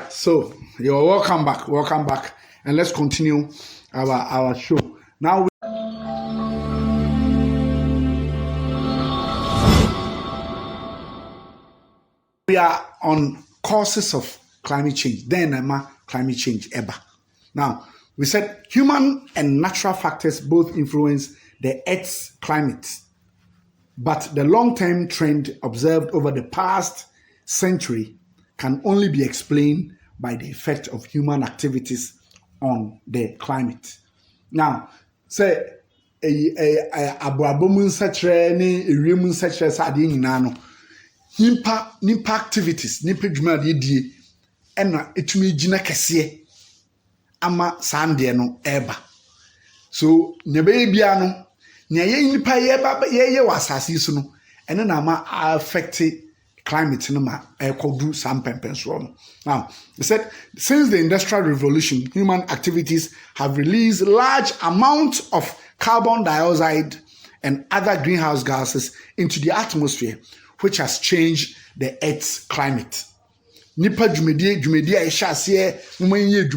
So you're welcome back, and let's continue our show. Now we are on causes of climate change. Then climate change ever. Now we said human and natural factors both influence the Earth's climate, but the long-term trend observed over the past century can only be explained by the effect of human activities on the climate. Now, say aboabomu nsachre ne ewiem nsachre sade nyina no nipa activities nipa dwuma de die ena etumi gina kese ama sande no eba. So nyebe bia no nya ye nipa ye wasase so no ene na ma affect climate no ma do some pempensro. Now, he said since the Industrial Revolution, human activities have released large amounts of carbon dioxide and other greenhouse gases into the atmosphere, which has changed the Earth's climate. Nipa dwumedi a ehase mumenye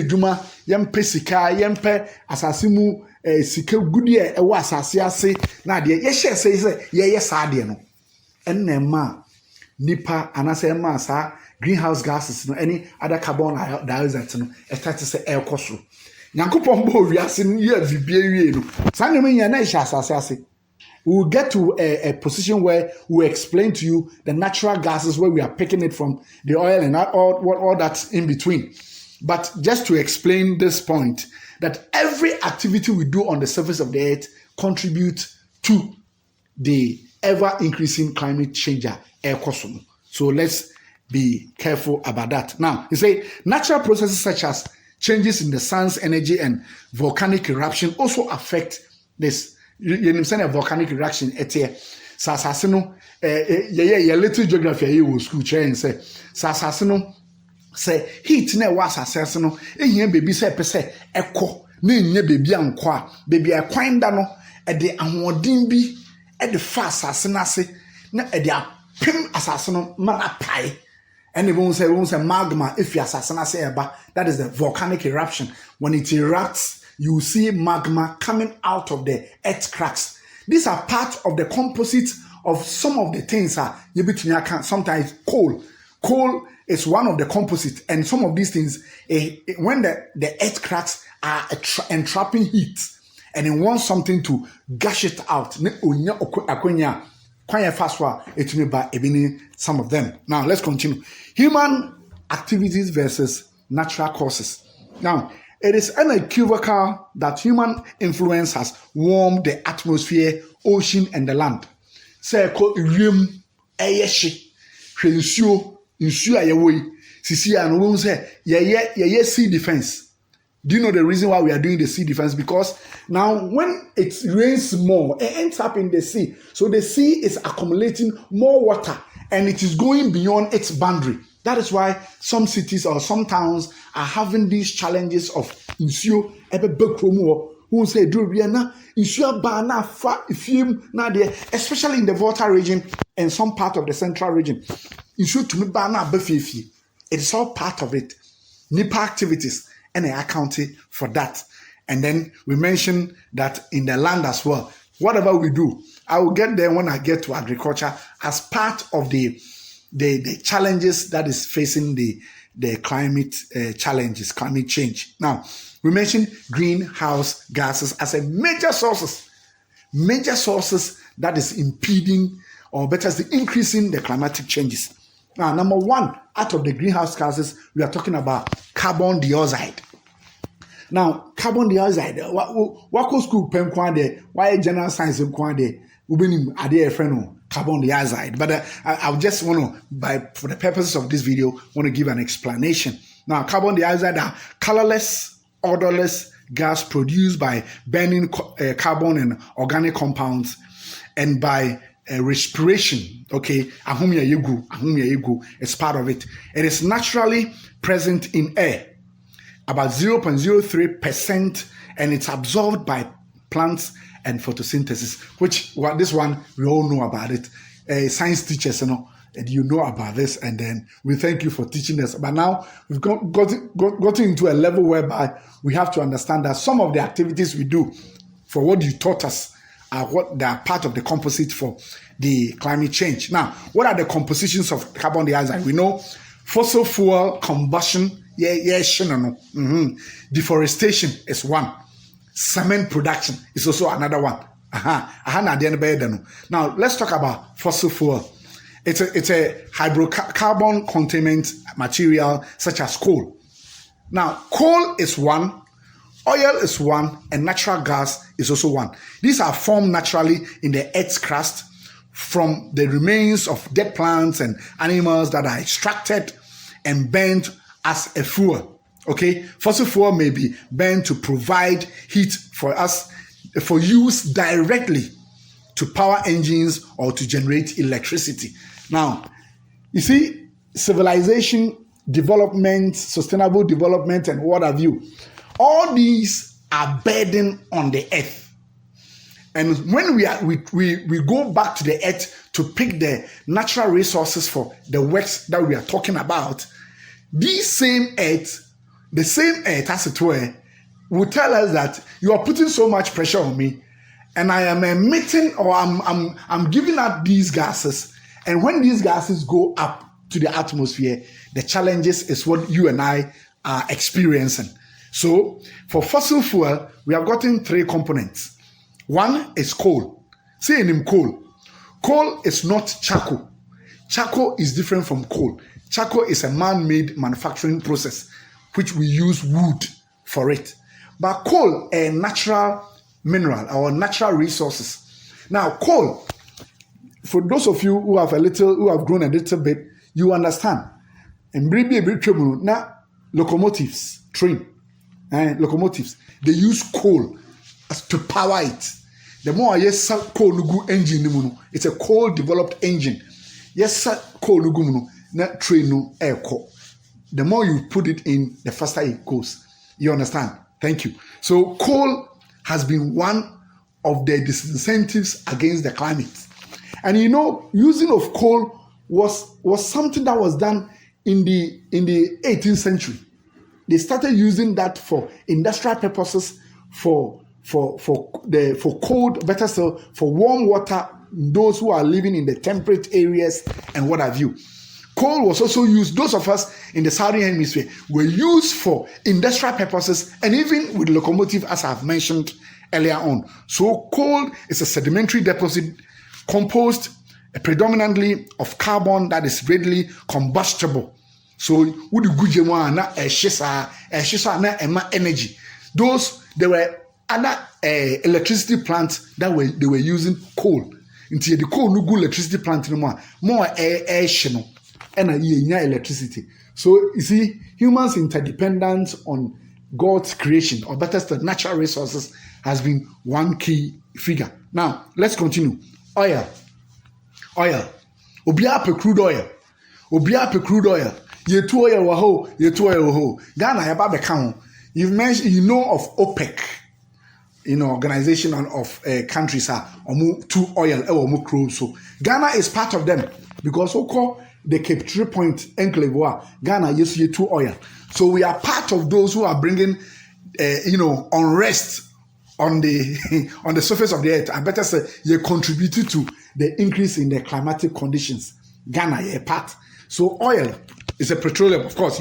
dwuma yempe sika yempe asase mu sika gudi e wo asase ase na de ye hye say ye saade no enema nipa anase ma sa greenhouse gases no any other carbon dioxide no start to say air koso nyankopon bo wiase no ye bibie wie no sanne men ya na hye asase ase. We will get to a position where we explain to you the natural gases where we are picking it from, the oil and all that's in between. But just to explain this point, that every activity we do on the surface of the earth contributes to the ever-increasing climate change air cosmos. So let's be careful about that. Now, you say natural processes such as changes in the sun's energy and volcanic eruption also affect this. You say a volcanic eruption etie sasase no ye little geography ye wo school train say sasase no say heat na wa sasase no ehia bebi say pese ekọ na nya bebi anko a bebi ekwan da no e de ahoden bi e de fa sasase na se na e de apem asase no mana pai and won say magma if you asase na se eba. That is the volcanic eruption. When it erupts, you see magma coming out of the earth cracks. These are part of the composite of some of the things. Sometimes coal. Coal is one of the composite, and some of these things, when the earth cracks are entrapping heat, and it wants something to gush it out. Some of them. Now let's continue. Human activities versus natural causes. Now, it is unequivocal that human influence has warmed the atmosphere, ocean, and the land. Say ko ewiem eyehye nsuo ayewoi sisi an won say ye sea defense. Do you know the reason why we are doing the sea defense? Because now when it rains more, it ends up in the sea. So the sea is accumulating more water and it is going beyond its boundary. That is why some cities or some towns are having these challenges of insuo ebe bekromu who say do na insuo ba na fa ifiem na de, especially in the Volta region and some part of the central region. Insuo to me ba na befefi. It is all part of it. Nipa activities and they accounted for that. And then we mentioned that in the land as well. Whatever we do, I will get there when I get to agriculture as part of the challenges that is facing the climate challenges, climate change. Now, we mentioned greenhouse gases as a major sources that is impeding or better increasing the climatic changes. Now, number one, out of the greenhouse gases, we are talking about carbon dioxide. Now, carbon dioxide, what school pen kwande, why general science kwande, ubenim ade friend carbon dioxide. But I just want to, for the purposes of this video, want to give an explanation. Now, carbon dioxide are colorless, odorless gas produced by burning carbon and organic compounds and by respiration. Okay, ahumya yegu is part of it. It is naturally present in air, about 0.03%, and it's absorbed by plants and photosynthesis, which this one we all know about it. Science teachers, and you know about this, and then we thank you for teaching us. But now we've gotten into a level whereby we have to understand that some of the activities we do for what you taught us are what they are part of the composite for the climate change. Now, what are the compositions of carbon dioxide? We know fossil fuel combustion, deforestation is one. Cement production is also another one. Now, let's talk about fossil fuel. It's a hydrocarbon containment material such as coal. Now, coal is one, oil is one, and natural gas is also one. These are formed naturally in the Earth's crust from the remains of dead plants and animals that are extracted and burned as a fuel. Okay, fossil fuel may be burned to provide heat for us for use directly to power engines or to generate electricity. Now, you see, civilization, development, sustainable development, and what have you, all these are burden on the earth. And when we go back to the earth to pick the natural resources for the works that we are talking about, the same earth as it were, will tell us that you are putting so much pressure on me, and I am emitting, or I'm giving out these gases. And when these gases go up to the atmosphere, the challenges is what you and I are experiencing. So for fossil fuel, we have gotten three components. One is coal. Say in him coal. Coal is not charcoal. Charcoal is different from coal. Charcoal is a man-made manufacturing process, which we use wood for it. But coal, a natural mineral or natural resources. Now, coal, for those of you who have grown a little bit, you understand. And now, locomotives, locomotives, they use coal to power it. The more coal engine, it's a coal developed engine. Yes, coal not train no air. The more you put it in, the faster it goes. You understand? Thank you. So coal has been one of the disincentives against the climate. And you know, using of coal was something that was done in the 18th century. They started using that for industrial purposes, for cold, better still, for warm water, those who are living in the temperate areas and what have you. Coal was also used, those of us in the southern hemisphere were used for industrial purposes and even with locomotive, as I've mentioned earlier on. So coal is a sedimentary deposit composed predominantly of carbon that is readily combustible. So would you good na energy. There were other electricity plants that they were using coal. Until the coal no good electricity plant no more air and electricity. So you see, humans' interdependence on God's creation, or better still, natural resources, has been one key figure. Now let's continue. Oil. Obia pe crude oil. Ye two oil waho. Ghana yaba beka ho. You've mentioned, you know of OPEC. Organization of countries are to oil omu crude. So Ghana is part of them because we call the Cape Tree Point enclave. Ghana yes ye to oil. So we are part of those who are bringing unrest on the surface of the earth. I better say you contributed to the increase in the climatic conditions. Ghana a part. So oil is a petroleum, of course,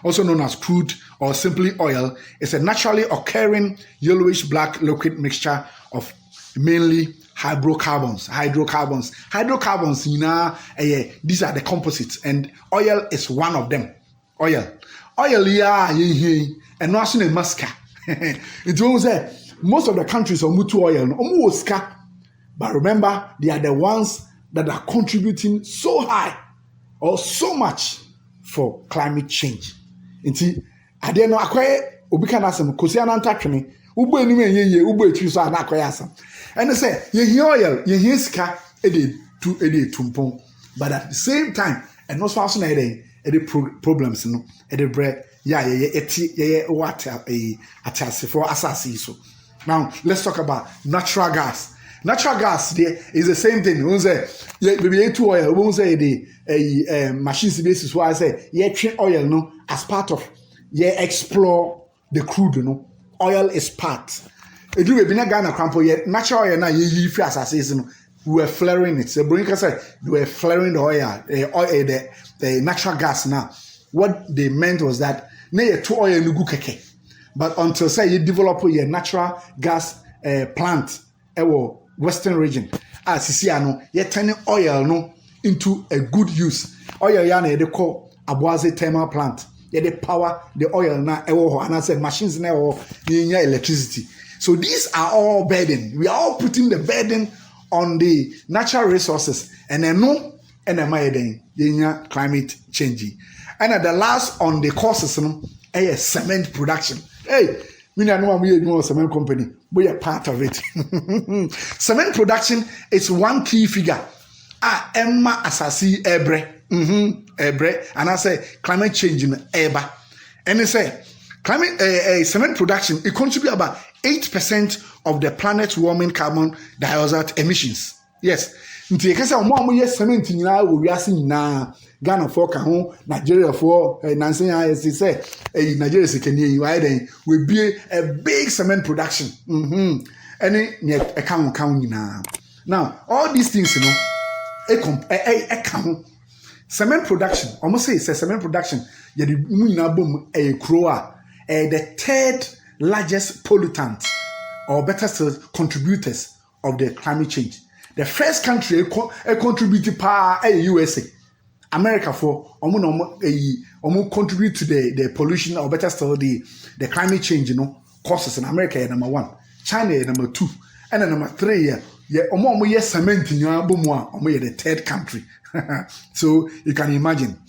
also known as crude or simply oil. It's a naturally occurring yellowish black liquid mixture of mainly hydrocarbons. These are the composites, and oil is one of them. Oil, and also in Musca. It was most of the countries are mutu oil, but remember, they are the ones that are contributing so high or so much for climate change. Inti ade no akoye obi kan asem kosi anantatwene ugbo enu enye ugbo etwi so ana akoye asem ene say ye oil ye sika ede tumpon, but at the same time and no so na ede problems no ede bre ye what atase for asase so. Now let's talk about natural gas. Natural gas there is the same thing. We say maybe two oil. We say the machines basis. Why I say train oil no as part of explore the crude no. Oil is part. It do be na Ghana crampo natural oil na ye free as no. We were flaring it. The Brinker said they were flaring the oil, the natural gas. Now, what they meant was that na two oil no good keke. But until say you develop a natural gas plant, Western region, as you see, you turning oil no into a good use. Oil yana they call Abuaze thermal plant. They power the oil na and I said machines na electricity. So these are all burden. We are all putting the burden on the natural resources, and then no, and then climate change. And at the last on the causes, cement production. Hey, we know we are a cement company. We are part of it. Cement production is one key figure. Emma Asasi Ebre. Ebre. And I say climate change in Eba. And they say cement production, it contributes about 8% of the planet's warming carbon dioxide emissions. Yes. Nti ekese omo yes cement nyina wo wiase nyina Ghana for ka ho Nigeria for Nansen ISC say Nigeria sekani yi why then we be a big cement production. Any ne account nyina. Now all these things cement production almost say cement production ye the nyina bom kro the third largest pollutant or better still contributors of the climate change. The first country contributed USA. America for contribute to the pollution or better still the climate change causes in America number 1, China number 2, and then number 3 cement the third country. So you can imagine.